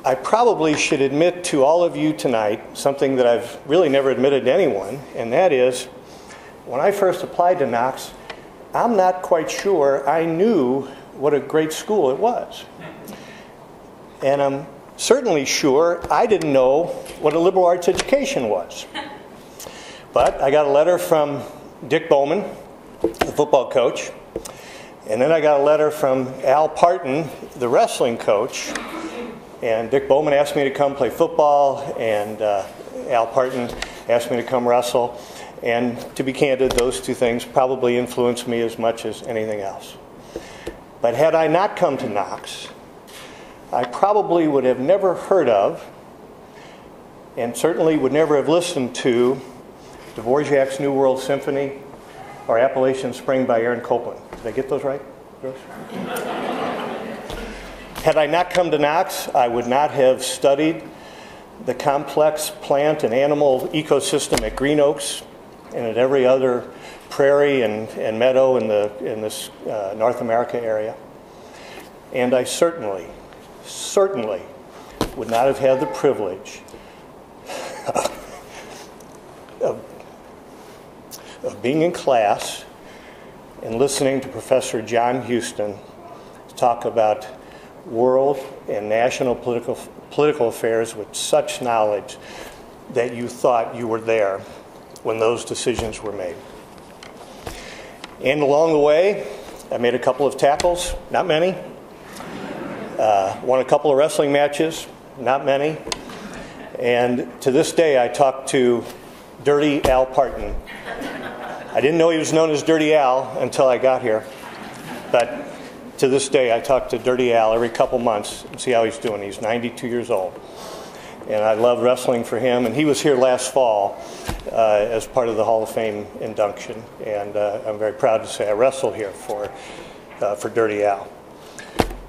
I probably should admit to all of you tonight something that I've really never admitted to anyone, and that is, when I first applied to Knox, I'm not quite sure I knew what a great school it was. And I'm certainly sure I didn't know what a liberal arts education was. But I got a letter from Dick Bowman, the football coach, and then I got a letter from Al Parton, the wrestling coach. And Dick Bowman asked me to come play football, and Al Parton asked me to come wrestle. And to be candid, those two things probably influenced me as much as anything else. But had I not come to Knox, I probably would have never heard of, and certainly would never have listened to, Dvorak's New World Symphony or Appalachian Spring by Aaron Copland. Did I get those right, Gross? Had I not come to Knox, I would not have studied the complex plant and animal ecosystem at Green Oaks and at every other prairie and meadow in this North America area. And I certainly would not have had the privilege of being in class and listening to Professor John Houston talk about world and national political affairs with such knowledge that you thought you were there when those decisions were made. And along the way, I made a couple of tackles, not many. Won a couple of wrestling matches, not many. And to this day, I talk to Dirty Al Parton. I didn't know he was known as Dirty Al until I got here. But to this day, I talk to Dirty Al every couple months and see how he's doing. He's 92 years old. And I love wrestling for him. And he was here last fall as part of the Hall of Fame induction. And I'm very proud to say I wrestled here for Dirty Al.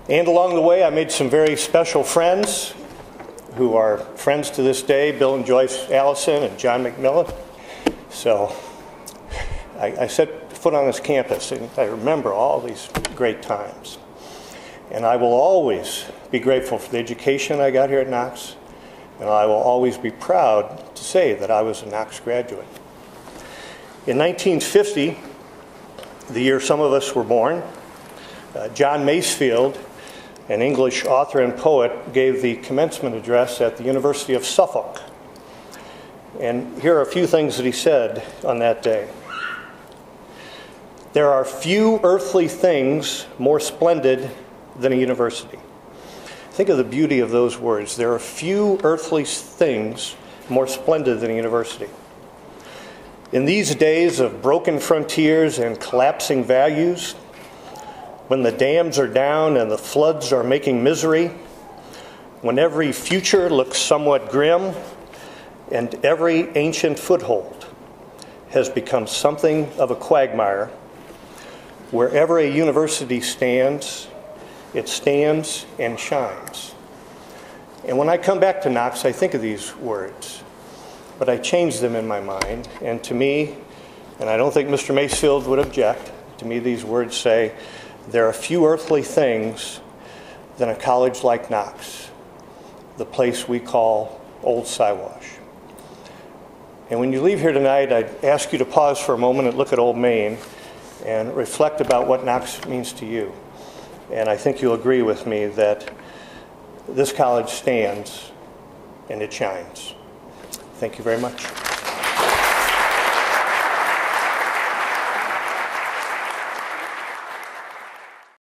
And along the way, I made some very special friends who are friends to this day, Bill and Joyce Allison and John McMillan. So I set foot on this campus, and I remember all these great times. And I will always be grateful for the education I got here at Knox, and I will always be proud to say that I was a Knox graduate. In 1950, the year some of us were born, John Masefield, an English author and poet, gave the commencement address at the University of Suffolk. And here are a few things that he said on that day. There are few earthly things more splendid than a university. Think of the beauty of those words. There are few earthly things more splendid than a university. In these days of broken frontiers and collapsing values, when the dams are down and the floods are making misery, when every future looks somewhat grim and every ancient foothold has become something of a quagmire, wherever a university stands, it stands and shines. And when I come back to Knox, I think of these words, but I change them in my mind. And to me, and I don't think Mr. Masefield would object, to me these words say, there are few earthly things than a college like Knox, the place we call Old Siwash. And when you leave here tonight, I'd ask you to pause for a moment and look at Old Main and reflect about what Knox means to you. And I think you'll agree with me that this college stands and it shines. Thank you very much.